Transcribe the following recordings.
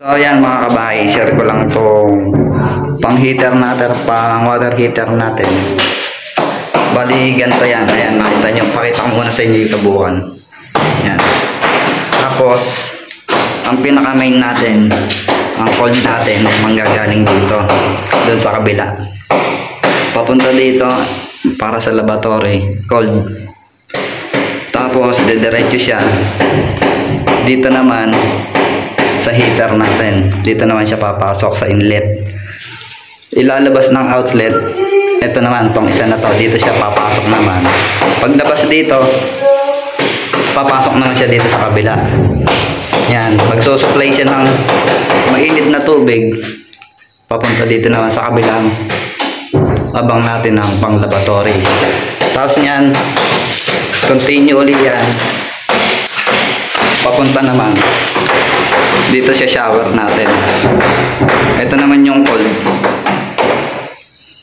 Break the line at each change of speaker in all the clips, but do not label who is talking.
So yan mga kabahay, share ko lang itong pang heater natin, pang water heater natin. Bali ganito yan, ayan makita nyo, pakita ko muna sa inyo yung kabuuan. Yan. Tapos ang pinaka main natin, ang cold natin manggagaling dito doon sa kabila, papunta dito para sa laboratory, cold. Tapos dediretso siya dito naman sa heater natin. Dito naman siya papasok sa inlet. Ilalabas ng outlet. Ito naman, tong isa na to. Dito siya papasok naman. Paglabas dito, papasok naman siya dito sa kabila. Yan. Magsusupply siya ng mainit na tubig. Papunta dito naman sa kabilang abang natin ng pang laboratory. Tapos yan, continue ulit yan. Papunta naman dito siya shower natin. Ito naman yung cold,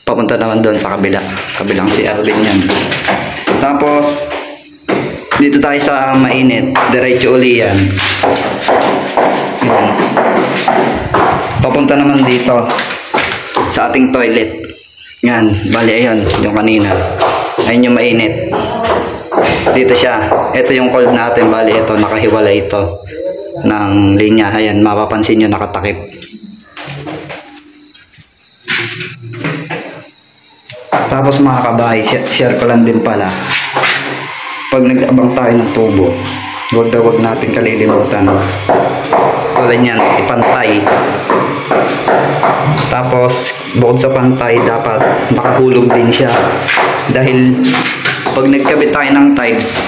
papunta naman doon sa kabilang CR din yan. Tapos dito tayo sa mainit, diretso uli yan. Papunta naman dito sa ating toilet. Yan, bali ayun yung kanina, ayun yung mainit. Dito siya, ito yung cold natin. Bali ito, nakahiwalay ito ng linya. Ayan, mapapansin nyo nakatakip. Tapos mga kabahay, share ko lang din pala, pag nag-abang tayo ng tubo, huwag natin kalilimutan tulad yan, ipantay. Tapos bukod sa pantay, dapat nakahulog din siya, dahil pag nagkabit tayo ng tiles,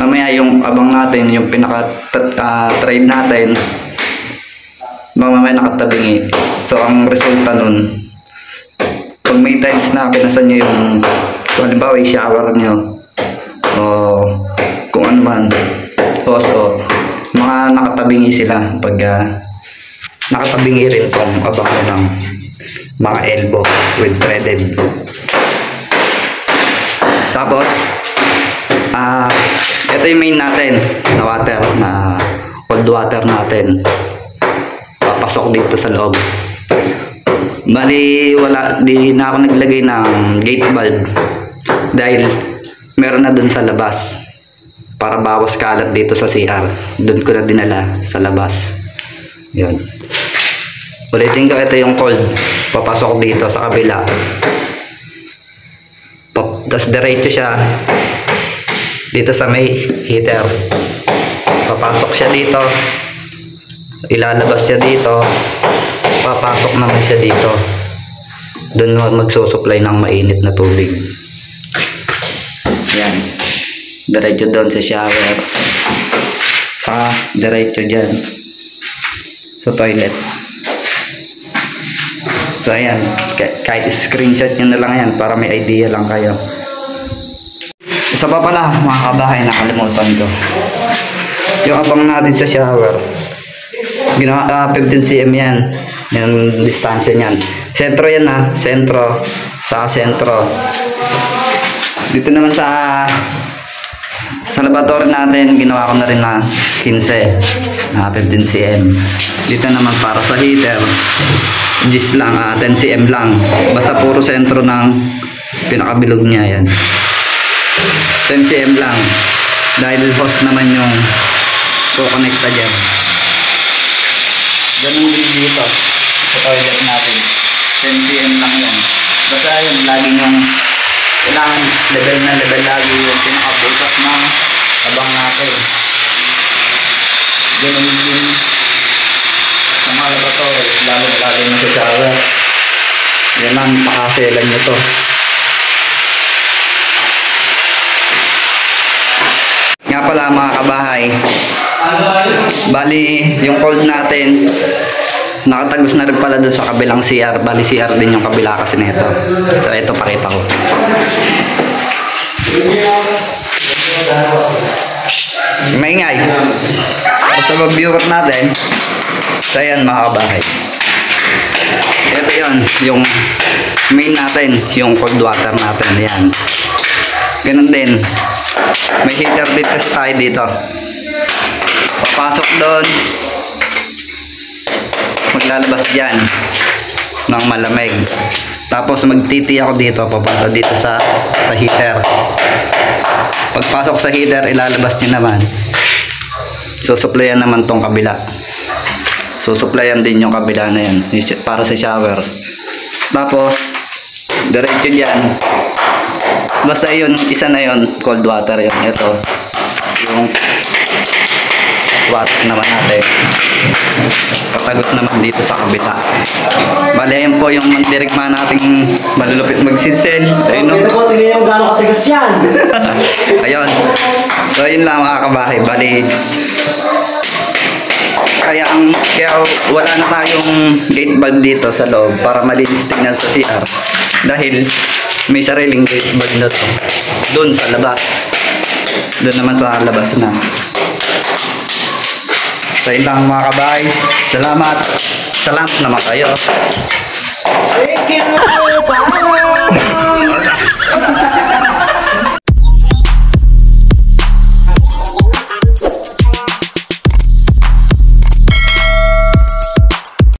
mamaya yung abang natin, yung pinaka-trade natin, mamaya nakatabingi. So ang resulta nun, pag may tiles na pinasan nyo yung, kung halimbawa yung shower nyo o kung ano man, so mga nakatabingi sila. Pag nakatabingi rin kung abang nyo ng mga elbow with threaded. Tapos ito yung main natin na water, na cold water natin, papasok dito sa loob. Bali di na ako naglagay ng gate valve dahil meron na dun sa labas, para bawas kalat dito sa CR. Dun ko na dinala sa labas. Yun, ulitin ko, ito yung cold, papasok dito sa kabila. Tapos diretso siya dito sa may heater, papasok siya dito, ilalabas siya dito, papasok naman siya dito, doon magsusupply ng mainit na tubig. Yan, diretso doon sa shower, sa diretso dyan sa toilet. So ayan, kahit screenshot nyo na lang yan para may idea lang kayo. Isa pa pala mga kabahay, nakalimutan ko, yung abang natin sa shower, ginawa 15 cm yan, yung distansya niyan. Sentro yan ha, sentro sa sentro. Dito naman sa laboratory natin, ginawa ko na rin na 15 cm. Dito naman para sa heater, gis lang, 10 cm lang. Basta puro sentro ng pinakabilog niya yan, 10 cm lang, dahil hose naman yung kukonekta dyan. Ganun din dito sa toilet natin, 10 cm lang yan. Basta yun, lagi yung kailangan level na level lagi yung pinakabutas ng abang natin. Ganun din sa mga laboratory, lalo na sa shower. Yan lang, pakaselan nyo to. Nga pala mga kabahay, bali yung cold natin nakatagos na rin pala doon sa kabilang CR. Bali CR din yung kabila kasi nito. So ito, pakita ko. Maingay sa mga viewer natin. So ayan mga kabahay, ito yun, yung main natin, yung cold water natin. Ayan, ganun din, may heater dito tayo dito, papasok doon, lalabas dyan ng malamig. Tapos magtiti ako dito, papunta dito sa heater. Pagpasok sa heater, ilalabas nyo naman. Susuplayan naman tong kabila. Susuplayan din yung kabila na yan para sa shower. Tapos diretso dyan. Basta yun, isa na yun, cold water yun. Ito yung water naman natin. Patagos naman dito sa kabila. Bali, ayun po yung mandirigma nating malulupit magsinsel. Ayun, no?
Ito po, tingnan yung gano'ng katigas yan.
Ayun. So, yun lang mga kabahay. Bali, kaya wala na tayong gate valve dito sa loob para malinis tingnan sa CR. Dahil may sariling gate valve na to. Doon sa labas. Doon naman sa labas na. So, yun lang mga kabahay. Salamat. Salamat naman kayo.
Thank you.